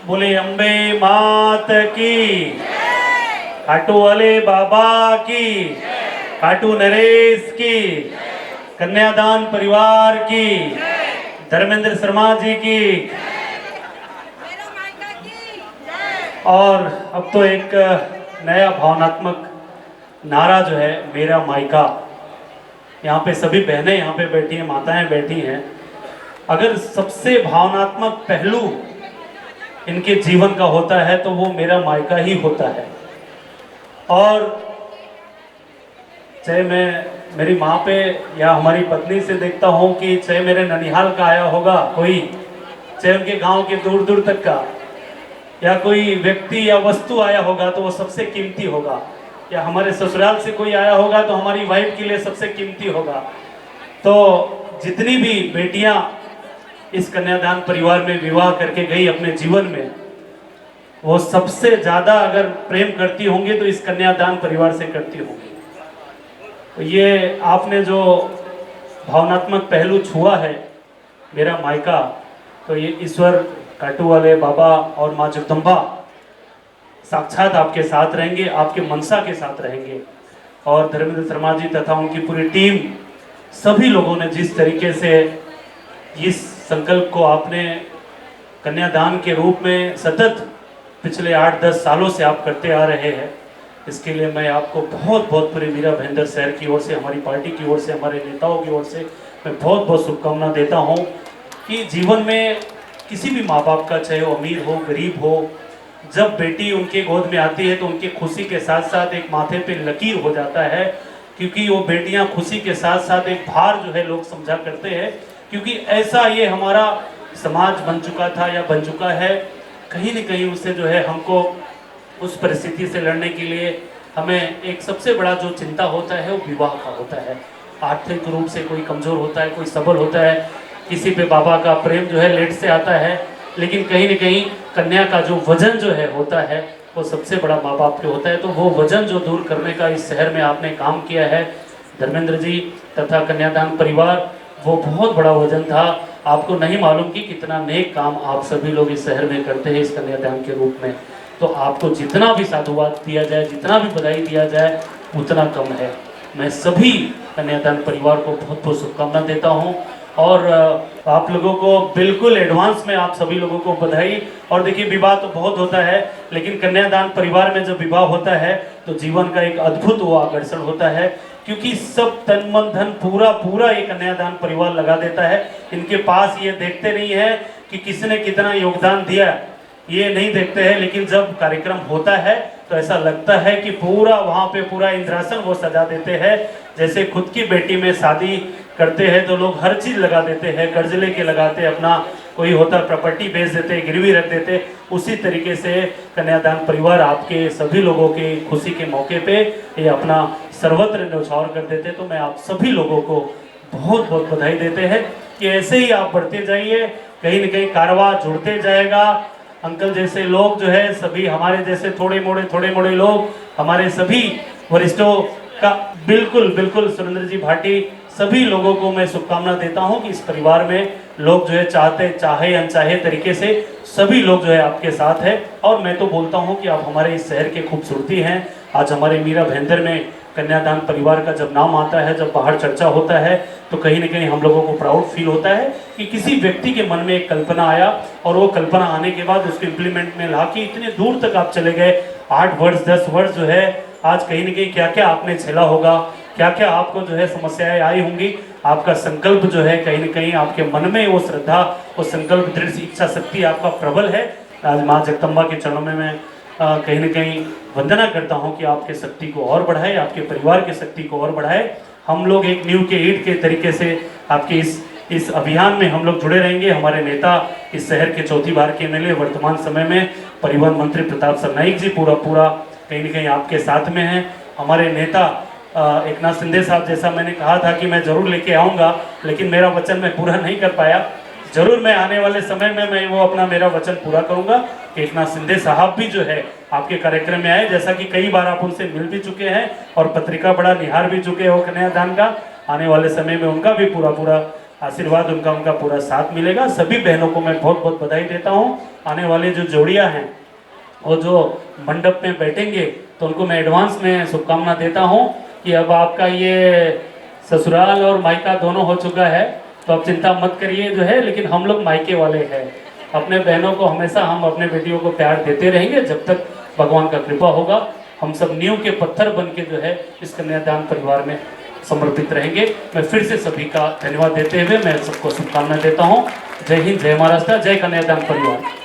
बोले अम्बे मात की, खाटू वाले बाबा की, खाटू नरेश की, कन्यादान परिवार की, धर्मेंद्र शर्मा जी की। और अब तो एक नया भावनात्मक नारा जो है, मेरा मायका। यहाँ पे सभी बहनें यहाँ पे बैठी हैं, माताएं बैठी हैं। अगर सबसे भावनात्मक पहलू इनके जीवन का होता है तो वो मेरा मायका ही होता है। और चाहे मैं मेरी माँ पे या हमारी पत्नी से देखता हूँ कि चाहे मेरे ननिहाल का आया होगा कोई, चाहे उनके गांव के दूर दूर तक का, या कोई व्यक्ति या वस्तु आया होगा तो वो सबसे कीमती होगा, या हमारे ससुराल से कोई आया होगा तो हमारी वाइफ के लिए सबसे कीमती होगा। तो जितनी भी बेटियां इस कन्यादान परिवार में विवाह करके गई अपने जीवन में, वो सबसे ज्यादा अगर प्रेम करती होंगी तो इस कन्यादान परिवार से करती होंगी। तो ये आपने जो भावनात्मक पहलू छुआ है, मेरा मायका, तो ये ईश्वर, काटू वाले बाबा और माँ जगदम्बा साक्षात आपके साथ रहेंगे, आपके मनसा के साथ रहेंगे। और धर्मेंद्र शर्मा जी तथा उनकी पूरी टीम, सभी लोगों ने जिस तरीके से इस संकल्प को आपने कन्यादान के रूप में सतत पिछले 8-10 सालों से आप करते आ रहे हैं, इसके लिए मैं आपको बहुत बहुत पूरे मीरा भाईंदर शहर की ओर से, हमारी पार्टी की ओर से, हमारे नेताओं की ओर से मैं बहुत बहुत शुभकामना देता हूं कि जीवन में किसी भी माँ बाप का, चाहे वो अमीर हो गरीब हो, जब बेटी उनके गोद में आती है तो उनकी खुशी के साथ साथ एक माथे पे लकीर हो जाता है, क्योंकि वो बेटियां खुशी के साथ साथ एक भार जो है लोग समझा करते हैं, क्योंकि ऐसा ये हमारा समाज बन चुका था या बन चुका है। कहीं न कहीं उससे जो है हमको उस परिस्थिति से लड़ने के लिए हमें एक सबसे बड़ा जो चिंता होता है वो विवाह का होता है। आर्थिक रूप से कोई कमज़ोर होता है, कोई सबल होता है, किसी पे बाबा का प्रेम जो है लेट से आता है, लेकिन कहीं न कहीं कन्या का जो वजन जो है होता है वो सबसे बड़ा माँ बाप पे होता है। तो वो वजन जो दूर करने का इस शहर में आपने काम किया है धर्मेंद्र जी तथा कन्यादान परिवार, वो बहुत बड़ा वजन था। आपको नहीं मालूम कि कितना नेक काम आप सभी लोग इस शहर में करते हैं इस कन्यादान के रूप में। तो आपको जितना भी साधुवाद दिया जाए, जितना भी बधाई दिया जाए, उतना कम है। मैं सभी कन्यादान परिवार को बहुत बहुत शुभकामना देता हूँ और आप लोगों को बिल्कुल एडवांस में आप सभी लोगों को बधाई। और देखिए, विवाह तो बहुत होता है, लेकिन कन्यादान परिवार में जब विवाह होता है तो जीवन का एक अद्भुत वो आकर्षण होता है, क्योंकि सब तन मन धन पूरा पूरा ये कन्यादान परिवार लगा देता है। इनके पास ये देखते नहीं है कि किसने कितना योगदान दिया, ये नहीं देखते हैं, लेकिन जब कार्यक्रम होता है तो ऐसा लगता है कि पूरा वहाँ पे पूरा इंद्रासन वो सजा देते हैं। जैसे खुद की बेटी में शादी करते हैं तो लोग हर चीज़ लगा देते हैं, कर्ज लेके लगाते हैं, अपना कोई होता प्रॉपर्टी बेच देते, गिरवी रख देते। उसी तरीके से कन्यादान परिवार आपके सभी लोगों की खुशी के मौके पे ये अपना सर्वत्र न्यौछावर कर देते। तो मैं आप सभी लोगों को बहुत बहुत बधाई देते हैं कि ऐसे ही आप बढ़ते जाइए, कहीं न कहीं कारवा जुड़ते जाएगा। अंकल जैसे लोग जो है, सभी हमारे जैसे थोड़े मोड़े लोग, हमारे सभी वरिष्ठों का बिल्कुल बिल्कुल, सुरेंद्र जी भाटी, सभी लोगों को मैं शुभकामना देता हूं कि इस परिवार में लोग जो है चाहते चाहे अनचाहे तरीके से सभी लोग जो है आपके साथ है। और मैं तो बोलता हूं कि आप हमारे इस शहर के खूबसूरती हैं। आज हमारे मीरा भाईंदर में कन्यादान परिवार का जब नाम आता है, जब बाहर चर्चा होता है, तो कहीं न कहीं हम लोगों को प्राउड फील होता है कि किसी व्यक्ति के मन में एक कल्पना आया और वो कल्पना आने के बाद उसको इम्प्लीमेंट में ला के इतने दूर तक आप चले गए। 8 वर्ष 10 वर्ष जो है, आज कहीं न कहीं क्या क्या आपने झेला होगा, क्या क्या आपको जो है समस्याएं आई होंगी। आपका संकल्प जो है कहीं न कहीं आपके मन में वो श्रद्धा, वो संकल्प, दृढ़ इच्छा शक्ति आपका प्रबल है। आज माँ जगदम्बा के चरणों में मैं कहीं न कहीं वंदना करता हूं कि आपके शक्ति को और बढ़ाए, आपके परिवार की शक्ति को और बढ़ाए। हम लोग एक नींव के ईंट के तरीके से आपके इस अभियान में हम लोग जुड़े रहेंगे। हमारे नेता, इस शहर के चौथी बार के एमएलए, वर्तमान समय में परिवहन मंत्री प्रताप सरनाईक जी पूरा कहीं न कहीं आपके साथ में हैं। हमारे नेता एकनाथ शिंदे साहब, जैसा मैंने कहा था कि मैं जरूर लेके आऊँगा, लेकिन मेरा वचन मैं पूरा नहीं कर पाया। जरूर मैं आने वाले समय में मैं वो अपना मेरा वचन पूरा करूंगा। एकनाथ शिंदे साहब भी जो है आपके कार्यक्रम में आए, जैसा कि कई बार आप उनसे मिल भी चुके हैं और पत्रिका बड़ा निहार भी चुके हो कन्यादान का। आने वाले समय में उनका भी पूरा आशीर्वाद उनका उनका पूरा साथ मिलेगा। सभी बहनों को मैं बहुत बहुत बधाई देता हूँ। आने वाले जो जोड़ियाँ हैं और जो मंडप में बैठेंगे तो उनको मैं एडवांस में शुभकामना देता हूँ कि अब आपका ये ससुराल और मायका दोनों हो चुका है, तो अब चिंता मत करिए जो है। लेकिन हम लोग मायके वाले हैं, अपने बहनों को हमेशा हम अपने बेटियों को प्यार देते रहेंगे जब तक भगवान का कृपा होगा। हम सब नींव के पत्थर बन के जो है इस कन्यादान परिवार में समर्पित रहेंगे। मैं फिर से सभी का धन्यवाद देते हुए मैं सबको शुभकामनाएं देता हूँ। जय हिंद, जय महाराष्ट्र, जय कन्यादान परिवार।